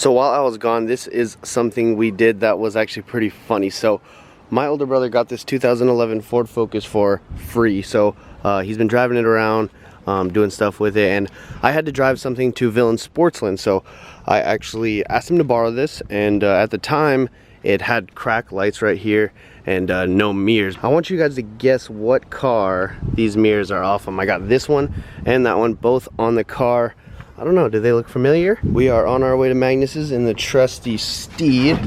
So while I was gone, this is something we did that was actually pretty funny. So my older brother got this 2011 Ford Focus for free. So he's been driving it around, doing stuff with it, and I had to drive something to Villain Sportsland. So I actually asked him to borrow this, and at the time it had cracked lights right here and no mirrors. I want you guys to guess what car these mirrors are off of. I got this one and that one both on the car. I don't know, do they look familiar? We are on our way to Magnus's in the trusty Steed.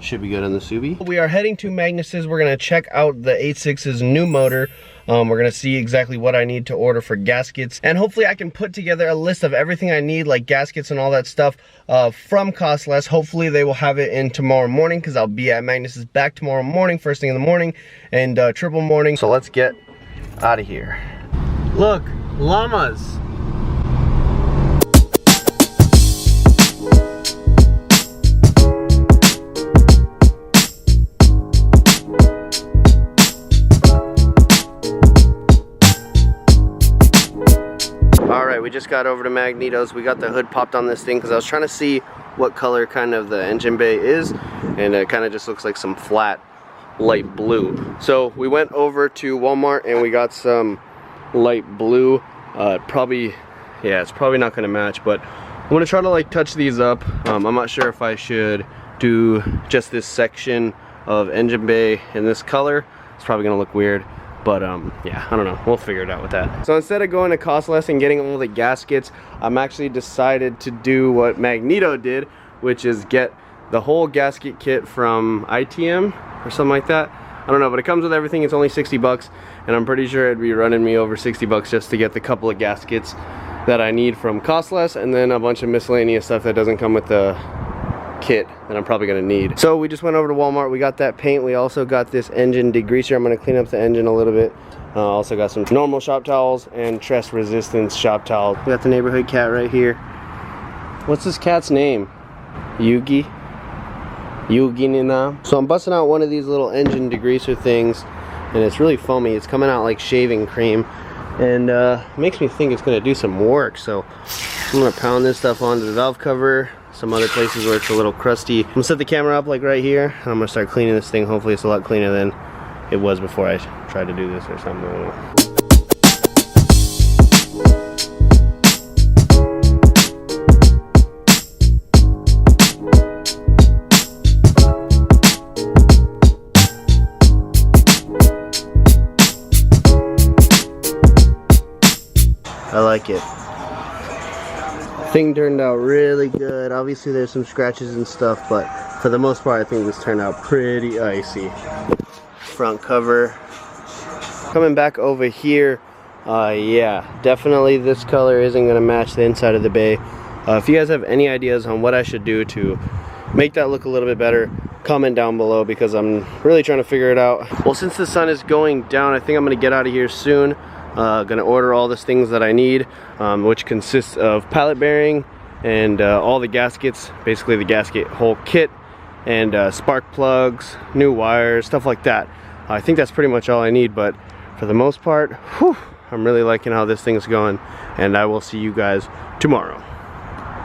Should be good on the Subi. We are heading to Magnus's. We're gonna check out the 86's new motor. We're gonna see exactly what I need to order for gaskets, and hopefully I can put together a list of everything I need, like gaskets and all that stuff, from Cost Less. Hopefully they will have it in tomorrow morning, because I'll be at Magnus's back tomorrow morning, first thing in the morning, and triple morning. So let's get out of here. Look, llamas. We just got over to Magneto's. We got the hood popped on this thing because I was trying to see what color kind of the engine bay is, and it kind of just looks like some flat light blue. So we went over to Walmart and we got some light blue. It's probably not going to match, but I'm going to try to like touch these up. I'm not sure if I should do just this section of engine bay in this color. It's probably going to look weird. But yeah, I don't know, we'll figure it out with that. So instead of going to Cost Less and getting all the gaskets, I'm actually decided to do what Magneto did, which is get the whole gasket kit from ITM or something like that. I don't know, but it comes with everything. It's only 60 bucks, and I'm pretty sure it'd be running me over 60 bucks just to get the couple of gaskets that I need from Cost Less, and then a bunch of miscellaneous stuff that doesn't come with the kit that I'm probably gonna need. So we just went over to Walmart. We got that paint. We also got this engine degreaser. I'm gonna clean up the engine a little bit. Also got some normal shop towels and stress resistance shop towels. We got the neighborhood cat right here. What's this cat's name? Yugi? Yugi Nina. So I'm busting out one of these little engine degreaser things, and it's really foamy. It's coming out like shaving cream, and makes me think it's gonna do some work. So I'm gonna pound this stuff onto the valve cover. Some other places where it's a little crusty. I'm gonna set the camera up like right here, and I'm gonna start cleaning this thing. Hopefully it's a lot cleaner than it was before I tried to do this or something. I don't know. I like it. Thing turned out really good. Obviously there's some scratches and stuff, but for the most part I think this turned out pretty icy. Front cover. Coming back over here, yeah, definitely this color isn't going to match the inside of the bay. If you guys have any ideas on what I should do to make that look a little bit better, comment down below, because I'm really trying to figure it out. Well, since the sun is going down, I think I'm going to get out of here soon. Gonna order all the things that I need, which consists of pallet bearing and all the gaskets, basically the gasket whole kit, and spark plugs, new wires, stuff like that. I think that's pretty much all I need, but for the most part, whew, I'm really liking how this thing's going, and I will see you guys tomorrow.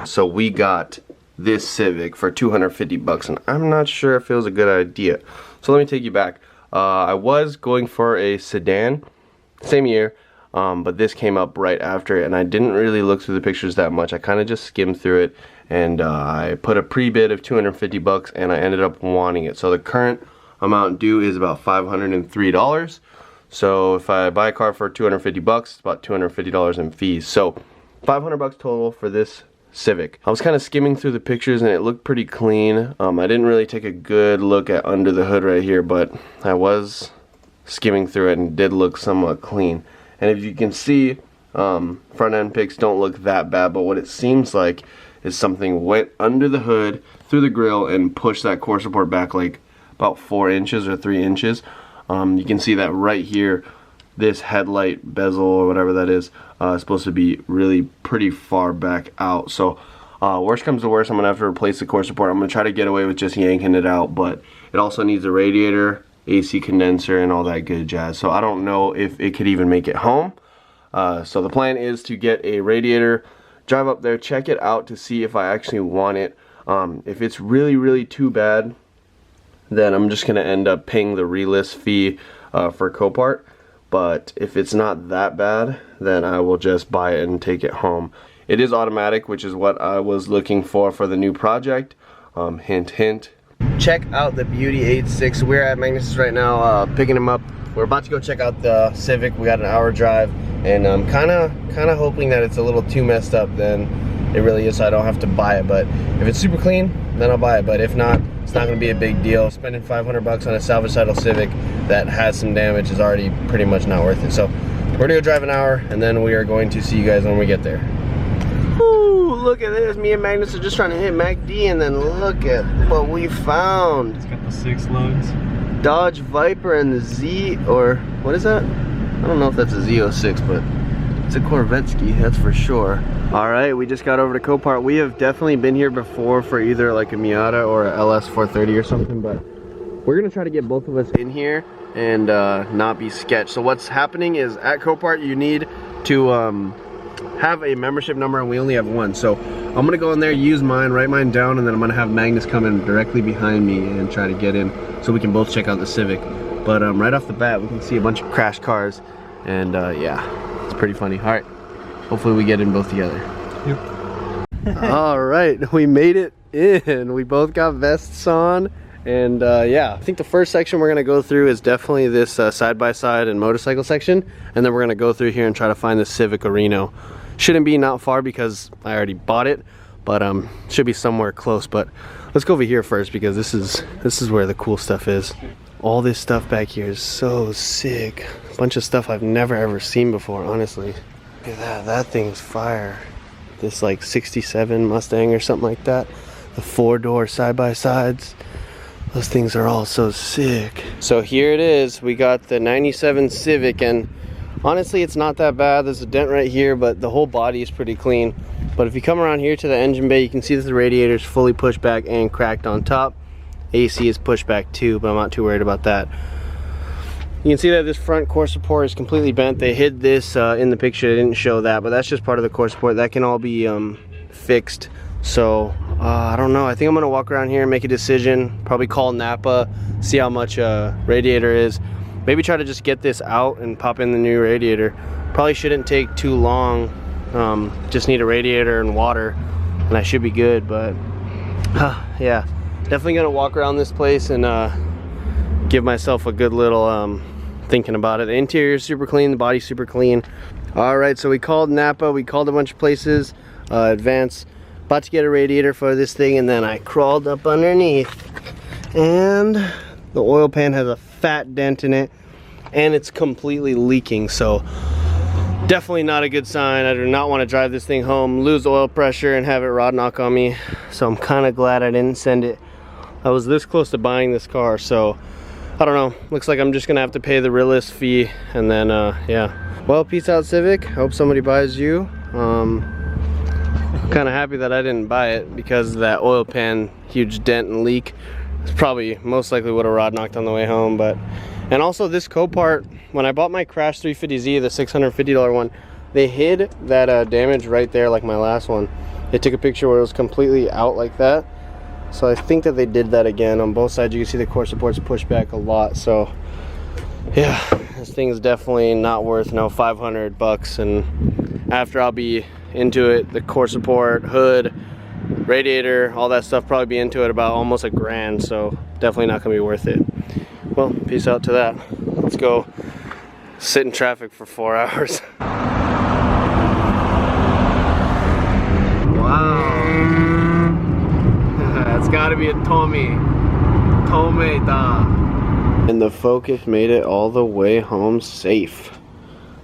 So we got this Civic for 250 bucks, and I'm not sure if it was a good idea. So let me take you back. I was going for a sedan, same year, but this came up right after it, and I didn't really look through the pictures that much. I kind of just skimmed through it, and I put a pre-bid of 250 bucks, and I ended up wanting it. So the current amount due is about $503. So if I buy a car for 250 bucks, it's about $250 in fees. So 500 bucks total for this Civic. I was kind of skimming through the pictures and it looked pretty clean. I didn't really take a good look at under the hood right here, but I was skimming through it and it did look somewhat clean. And if you can see, front end pics don't look that bad, but what it seems like is something went under the hood, through the grill, and pushed that core support back like about 4 inches or 3 inches. You can see that right here, this headlight bezel or whatever that is supposed to be really pretty far back out. So worst comes to worst, I'm gonna have to replace the core support. I'm gonna try to get away with just yanking it out, but it also needs a radiator, AC condenser, and all that good jazz. So I don't know if it could even make it home. So the plan is to get a radiator, drive up there, check it out to see if I actually want it. If it's really too bad, then I'm just gonna end up paying the relist fee for Copart. But if it's not that bad, then I will just buy it and take it home. It is automatic, which is what I was looking for the new project. Hint, hint. Check out the Beauty 86. We're at Magnus's right now, picking him up. We're about to go check out the Civic. We got an hour drive, and I'm kind of hoping that it's a little too messed up than it really is, so I don't have to buy it. But if it's super clean, then I'll buy it. But if not, it's not going to be a big deal. Spending 500 bucks on a salvage title Civic that has some damage is already pretty much not worth it. So we're gonna go drive an hour, and then we are going to see you guys when we get there. Ooh, look at this. Me and Magnus are just trying to hit MACD, and then look at what we found. It's got the 6 loads. Dodge Viper and the Z, or what is that? I don't know if that's a Z06, but it's a Corvette-ski, that's for sure. All right, we just got over to Copart. We have definitely been here before for either like a Miata or a LS 430 or something, but we're gonna try to get both of us in here and not be sketched. So what's happening is at Copart you need to have a membership number, and we only have one. So I'm gonna go in there, use mine, write mine down, and then I'm gonna have Magnus come in directly behind me and try to get in so we can both check out the Civic. But right off the bat we can see a bunch of crash cars, and yeah, it's pretty funny. All right, hopefully we get in both together. Yep. All right, we made it in. We both got vests on. And yeah, I think the first section we're gonna go through is definitely this side-by-side and motorcycle section, and then we're gonna go through here and try to find the Civic Reno. Shouldn't be not far because I already bought it, but should be somewhere close. But let's go over here first because this is where the cool stuff is. All this stuff back here is so sick. A bunch of stuff I've never ever seen before, honestly. Look at that, that thing's fire. This like 67 Mustang or something like that. The 4-door side-by-sides. Those things are all so sick. So here it is. We got the 97 Civic, and honestly it's not that bad. There's a dent right here, but the whole body is pretty clean. But if you come around here to the engine bay, you can see that the radiator is fully pushed back and cracked on top. AC is pushed back too, but I'm not too worried about that. You can see that this front core support is completely bent. They hid this in the picture. They didn't show that, but that's just part of the core support. That can all be fixed. So I don't know, I think I'm gonna walk around here and make a decision, probably call Napa, see how much radiator is, maybe try to just get this out and pop in the new radiator. Probably shouldn't take too long, just need a radiator and water and I should be good. But yeah, definitely gonna walk around this place and give myself a good little thinking about it. The interior is super clean, the body's super clean. All right, so we called Napa, we called a bunch of places, Advance. About to get a radiator for this thing, and then I crawled up underneath, and the oil pan has a fat dent in it, and it's completely leaking. So definitely not a good sign. I do not want to drive this thing home, lose oil pressure, and have it rod knock on me. So I'm kind of glad I didn't send it. I was this close to buying this car, so I don't know. Looks like I'm just gonna have to pay the realist fee, and then yeah. Well, peace out, Civic. Hope somebody buys you. I'm kind of happy that I didn't buy it because of that oil pan huge dent and leak. It's probably most likely would have rod knocked on the way home. But and also this Copart, when I bought my Crash 350Z, the $650 one, they hid that damage right there like my last one. They took a picture where it was completely out like that. So I think that they did that again on both sides. You can see the core supports pushed back a lot. So yeah, this thing is definitely not worth no 500 bucks. And after I'll be into it, the core support, hood, radiator, all that stuff, probably be into it about almost $1,000. So definitely not gonna be worth it. Well, peace out to that. Let's go sit in traffic for 4 hours. Wow. That's gotta be a Tomei da. And the Focus made it all the way home safe.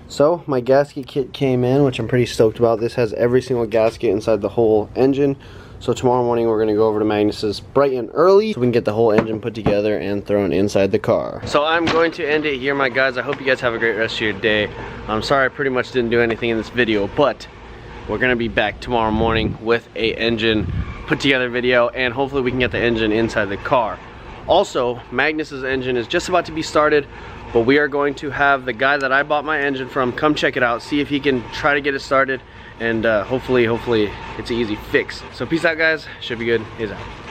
So my gasket kit came in, which I'm pretty stoked about. This has every single gasket inside the whole engine. So tomorrow morning we're gonna go over to Magnus's bright and early so we can get the whole engine put together and thrown inside the car. So I'm going to end it here, my guys. I hope you guys have a great rest of your day. I'm sorry I pretty much didn't do anything in this video, but we're gonna be back tomorrow morning with a engine put together video, and hopefully we can get the engine inside the car. Also, Magnus's engine is just about to be started, but we are going to have the guy that I bought my engine from come check it out, see if he can try to get it started, and hopefully it's an easy fix. So peace out guys, should be good, peace out.